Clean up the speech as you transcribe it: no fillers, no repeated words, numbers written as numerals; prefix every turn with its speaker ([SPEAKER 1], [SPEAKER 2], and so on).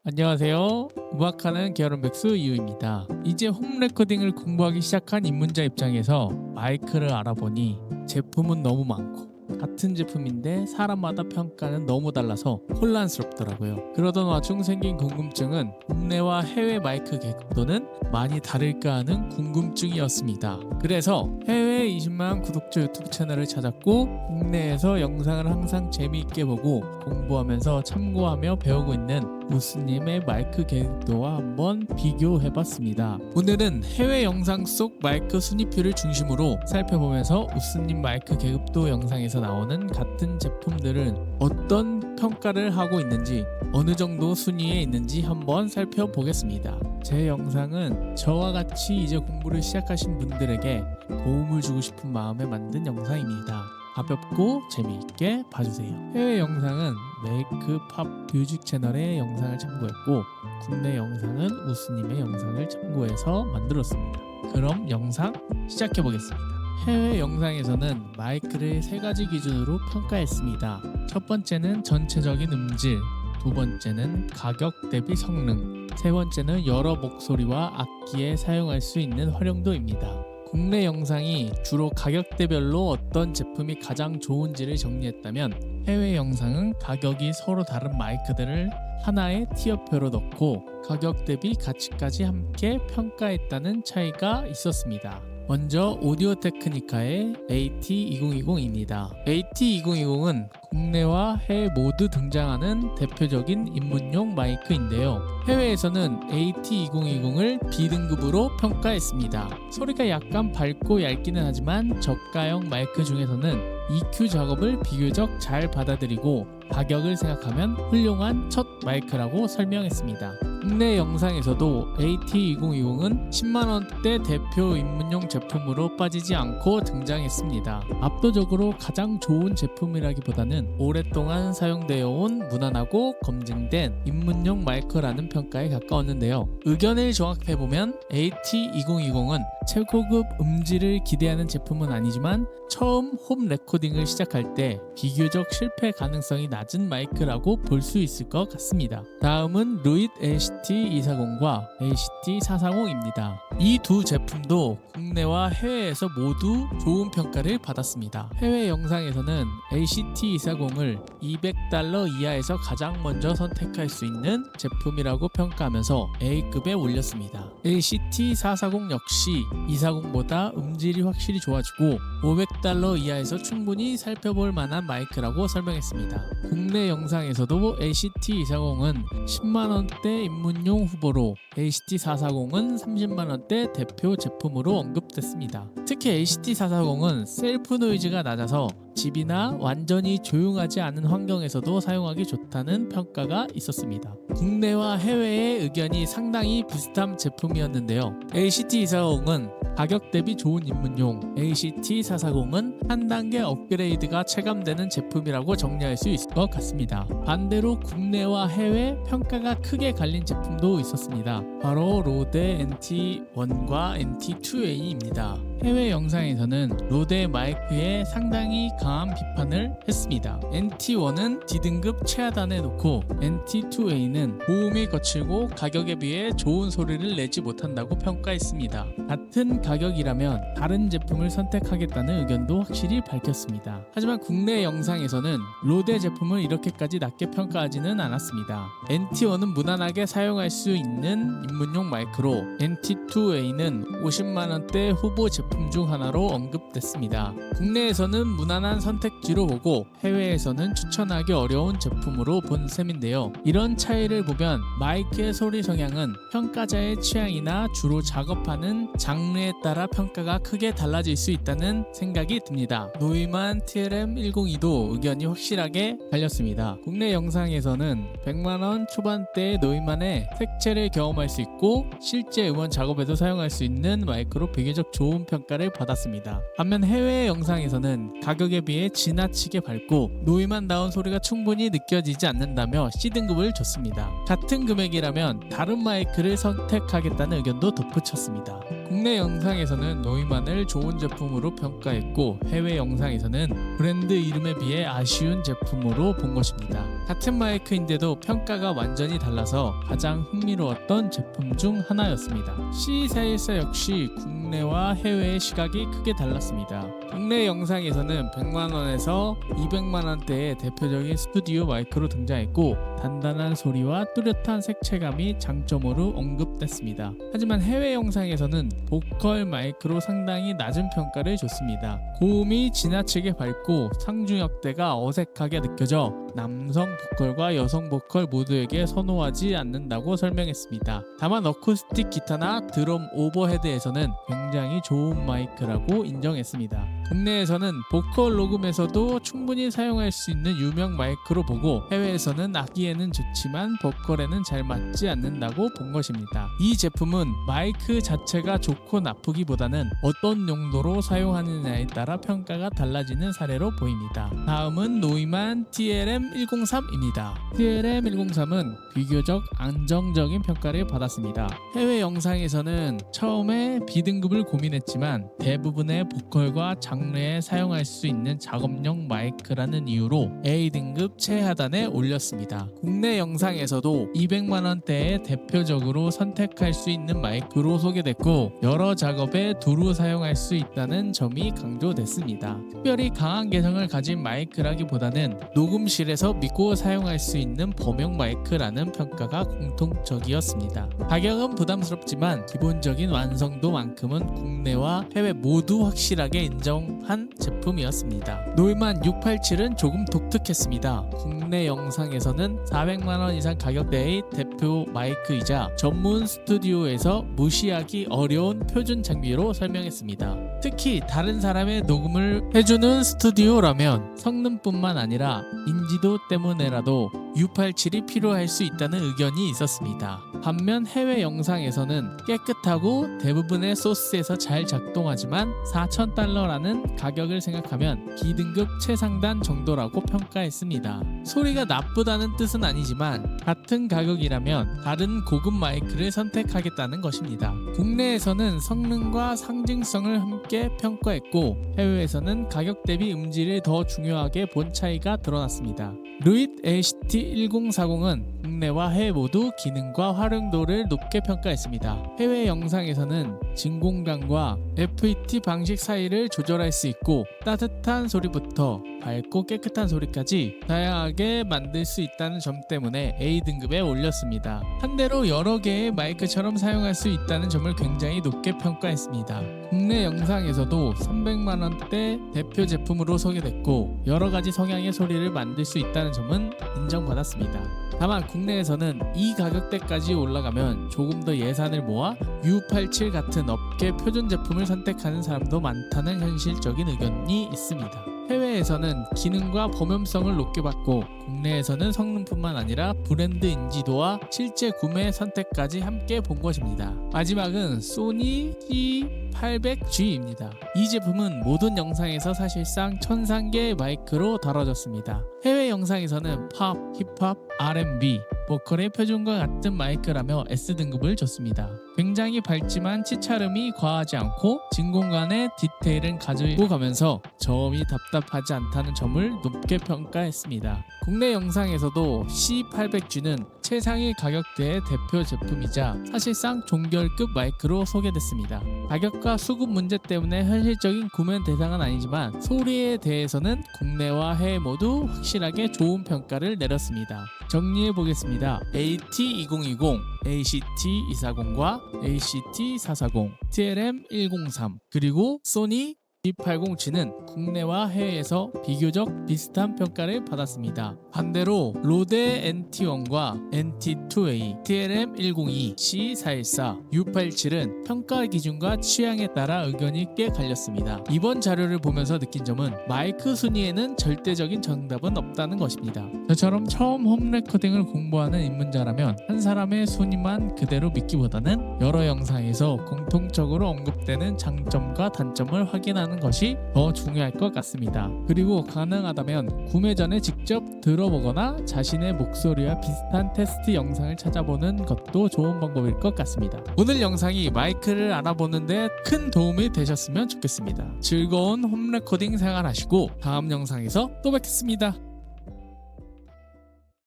[SPEAKER 1] 안녕하세요. 음악하는 게으름백수 이유입니다. 이제 홈 레코딩을 공부하기 시작한 입문자 입장에서 마이크를 알아보니 제품은 너무 많고 같은 제품인데 사람마다 평가는 너무 달라서 혼란스럽더라고요. 그러던 와중 생긴 궁금증은 국내와 해외 마이크 계급도는 많이 다를까 하는 궁금증이었습니다. 그래서 해외 20만 구독자 유튜브 채널을 찾았고 국내에서 영상을 항상 재미있게 보고 공부하면서 참고하며 배우고 있는 우스님의 마이크 계급도와 한번 비교해봤습니다. 오늘은 해외 영상 속 마이크 순위표를 중심으로 살펴보면서 우스님 마이크 계급도 영상에서 나오는 같은 제품들은 어떤 평가를 하고 있는지 어느 정도 순위에 있는지 한번 살펴보겠습니다. 제 영상은 저와 같이 이제 공부를 시작하신 분들에게 도움을 주고 싶은 마음에 만든 영상입니다. 가볍고 재미있게 봐주세요. 해외 영상은 메이크 팝 뮤직 채널의 영상을 참고했고 국내 영상은 우스님의 영상을 참고해서 만들었습니다. 그럼 영상 시작해보겠습니다. 해외 영상에서는 마이크를 세 가지 기준으로 평가했습니다. 첫 번째는 전체적인 음질, 두 번째는 가격 대비 성능, 세 번째는 여러 목소리와 악기에 사용할 수 있는 활용도입니다. 국내 영상이 주로 가격대별로 어떤 제품이 가장 좋은지를 정리했다면 해외 영상은 가격이 서로 다른 마이크들을 하나의 티어표로 넣고 가격 대비 가치까지 함께 평가했다는 차이가 있었습니다. 먼저 오디오 테크니카의 AT2020입니다. AT2020은 국내와 해외 모두 등장하는 대표적인 입문용 마이크인데요. 해외에서는 AT2020을 B등급으로 평가했습니다. 소리가 약간 밝고 얇기는 하지만 저가형 마이크 중에서는 EQ 작업을 비교적 잘 받아들이고 가격을 생각하면 훌륭한 첫 마이크라고 설명했습니다. 국내 영상에서도 AT2020은 10만원대 대표 입문용 제품으로 빠지지 않고 등장했습니다. 압도적으로 가장 좋은 제품이라기보다는 오랫동안 사용되어 온 무난하고 검증된 입문용 마이크라는 평가에 가까웠는데요. 의견을 종합해보면 AT2020은 최고급 음질을 기대하는 제품은 아니지만 처음 홈 레코딩을 시작할 때 비교적 실패 가능성이 낮은 마이크라고 볼 수 있을 것 같습니다. 다음은 루이드 ACT240과 ACT440입니다. 이 두 제품도 국내와 해외에서 모두 좋은 평가를 받았습니다. 해외 영상에서는 ACT240을 $200 이하에서 가장 먼저 선택할 수 있는 제품이라고 평가하면서 A급에 올렸습니다. ACT440 역시 240보다 음질이 확실히 좋아지고 $500 이하에서 충분히 살펴볼 만한 마이크라고 설명했습니다. 국내 영상에서도 ACT240은 10만원대 입문용 후보로 ACT440은 30만원대 대표 제품으로 언급됐습니다. 특히 ACT440은 셀프 노이즈가 낮아서 집이나 완전히 조용하지 않은 환경에서도 사용하기 좋다는 평가가 있었습니다. 국내와 해외의 의견이 상당히 비슷한 제품이었는데요. ACT240은 가격 대비 좋은 입문용, ACT440은 한 단계 업그레이드가 체감되는 제품이라고 정리할 수 있을 것 같습니다. 반대로 국내와 해외 평가가 크게 갈린 제품도 있었습니다. 바로 로데 NT1과 NT2A입니다. 해외 영상에서는 로데 마이크에 상당히 강한 비판을 했습니다. NT1은 D등급 최하단에 놓고 NT2A는 고음이 거칠고 가격에 비해 좋은 소리를 내지 못한다고 평가했습니다. 같은 가격이라면 다른 제품을 선택하겠다는 의견도 확실히 밝혔습니다. 하지만 국내 영상에서는 로데 제품을 이렇게까지 낮게 평가하지는 않았습니다. NT1은 무난하게 사용할 수 있는 입문용 마이크로 NT2A는 50만원대 후보 제품 중 하나로 언급됐습니다. 국내에서는 무난한 선택지로 보고 해외에서는 추천하기 어려운 제품으로 본 셈인데요. 이런 차이를 보면 마이크의 소리 성향은 평가자의 취향이나 주로 작업하는 장르에 따라 평가가 크게 달라질 수 있다는 생각이 듭니다. 노이만 TLM102도 의견이 확실하게 갈렸습니다. 국내 영상에서는 100만원 초반대의 노이만의 색채를 경험할 수 있고 실제 음원 작업에도 사용할 수 있는 마이크로 비교적 좋은 평가를 받았습니다. 반면 해외 영상에서는 가격에 비해 지나치게 밝고 노이만다운 소리가 충분히 느껴지지 않는다며 C등급을 줬습니다. 같은 금액이라면 다른 마이크를 선택하겠다는 의견도 덧붙였습니다. 국내 영상에서는 노이만을 좋은 제품으로 평가했고 해외 영상에서는 브랜드 이름에 비해 아쉬운 제품으로 본 것입니다. 같은 마이크인데도 평가가 완전히 달라서 가장 흥미로웠던 제품 중 하나였습니다. C414 역시 국내와 해외의 시각이 크게 달랐습니다. 국내 영상에서는 100만원에서 200만원대의 대표적인 스튜디오 마이크로 등장했고 단단한 소리와 뚜렷한 색채감이 장점으로 언급됐습니다. 하지만 해외 영상에서는 보컬 마이크로 상당히 낮은 평가를 줬습니다. 고음이 지나치게 밝고 상중역대가 어색하게 느껴져 남성 보컬과 여성 보컬 모두에게 선호하지 않는다고 설명했습니다. 다만 어쿠스틱 기타나 드럼 오버헤드에서는 굉장히 좋은 마이크라고 인정했습니다. 국내에서는 보컬 녹음에서도 충분히 사용할 수 있는 유명 마이크로 보고 해외에서는 악기에는 좋지만 보컬에는 잘 맞지 않는다고 본 것입니다. 이 제품은 마이크 자체가 좋고 나쁘기보다는 어떤 용도로 사용하느냐에 따라 평가가 달라지는 사례로 보입니다. 다음은 노이만 TLM103입니다. TLM103은 비교적 안정적인 평가를 받았습니다. 해외 영상에서는 처음에 B등급을 고민했지만 대부분의 보컬과 장르에 사용할 수 있는 작업용 마이크라는 이유로 A등급 최하단에 올렸습니다. 국내 영상에서도 200만원대에 대표적으로 선택할 수 있는 마이크로 소개됐고 여러 작업에 두루 사용할 수 있다는 점이 강조됐습니다. 특별히 강한 개성을 가진 마이크라기보다는 녹음실에서 믿고 사용할 수 있는 범용 마이크라는 평가가 공통적이었습니다. 가격은 부담스럽지만 기본적인 완성도만큼은 국내와 해외 모두 확실하게 인정한 제품이었습니다. 노이만 687은 조금 독특했습니다. 국내 영상에서는 400만원 이상 가격대의 대표 마이크이자 전문 스튜디오에서 무시하기 어려운 표준 장비로 설명했습니다. 특히 다른 사람의 녹음을 해주는 스튜디오라면 성능뿐만 아니라 인지도 때문에라도 687이 필요할 수 있다는 의견이 있었습니다. 반면 해외 영상에서는 깨끗하고 대부분의 소스에서 잘 작동하지만 $4,000라는 가격을 생각하면 B등급 최상단 정도라고 평가했습니다. 소리가 나쁘다는 뜻은 아니지만 같은 가격이라면 다른 고급 마이크를 선택하겠다는 것입니다. 국내에서는 성능과 상징성을 함께 평가했고 해외에서는 가격 대비 음질을 더 중요하게 본 차이가 드러났습니다. 루잇 ACT1040은 국내와 해외 모두 기능과 활용도를 높게 평가했습니다. 해외 영상에서는 진공관과 FET 방식 사이를 조절할 수 있고 따뜻한 소리부터 밝고 깨끗한 소리까지 다양하게 만들 수 있다는 점 때문에 A등급에 올렸습니다. 반대로 여러 개의 마이크처럼 사용할 수 있다는 점을 굉장히 높게 평가했습니다. 국내 영상에서도 300만원대 대표 제품으로 소개됐고 여러 가지 성향의 소리를 만들 수 있다는 점은 인정받았습니다. 다만 국내에서는 이 가격대까지 올라가면 조금 더 예산을 모아 U87 같은 업계 표준 제품을 선택하는 사람도 많다는 현실적인 의견이 있습니다. 해외에서는 기능과 범용성을 높게 받고 국내에서는 성능뿐만 아니라 브랜드 인지도와 실제 구매 선택까지 함께 본 것입니다. 마지막은 소니 C800G입니다. 이 제품은 모든 영상에서 사실상 천상계의 마이크로 다뤄졌습니다. 해외 영상에서는 팝, 힙합, R&B, 보컬의 표준과 같은 마이크라며 S등급을 줬습니다. 굉장히 밝지만 치차름이 과하지 않고 진공관의 디테일은 가지고 가면서 저음이 답답하지 않다는 점을 높게 평가했습니다. 국내 영상에서도 C800G는 최상위 가격대의 대표 제품이자 사실상 종결급 마이크로 소개됐습니다. 가격과 수급 문제 때문에 현실적인 구매 대상은 아니지만 소리에 대해서는 국내와 해외 모두 확실하게 좋은 평가를 내렸습니다. 정리해 보겠습니다. AT2020, ACT240과 ACT440, TLM103 그리고 소니 G80G는 국내와 해외에서 비교적 비슷한 평가를 받았습니다. 반대로 로데 NT1과 NT2A, TLM102, C414, U87은 평가 기준과 취향에 따라 의견이 꽤 갈렸습니다. 이번 자료를 보면서 느낀 점은 마이크 순위에는 절대적인 정답은 없다는 것입니다. 저처럼 처음 홈 레코딩을 공부하는 입문자라면 한 사람의 순위만 그대로 믿기보다는 여러 영상에서 공통적으로 언급되는 장점과 단점을 확인하는 확인하는 것이 더 중요할 것 같습니다. 그리고 가능하다면 구매 전에 직접 들어보거나 자신의 목소리와 비슷한 테스트 영상을 찾아보는 것도 좋은 방법일 것 같습니다. 오늘 영상이 마이크를 알아보는데 큰 도움이 되셨으면 좋겠습니다. 즐거운 홈 레코딩 생활하시고 다음 영상에서 또 뵙겠습니다.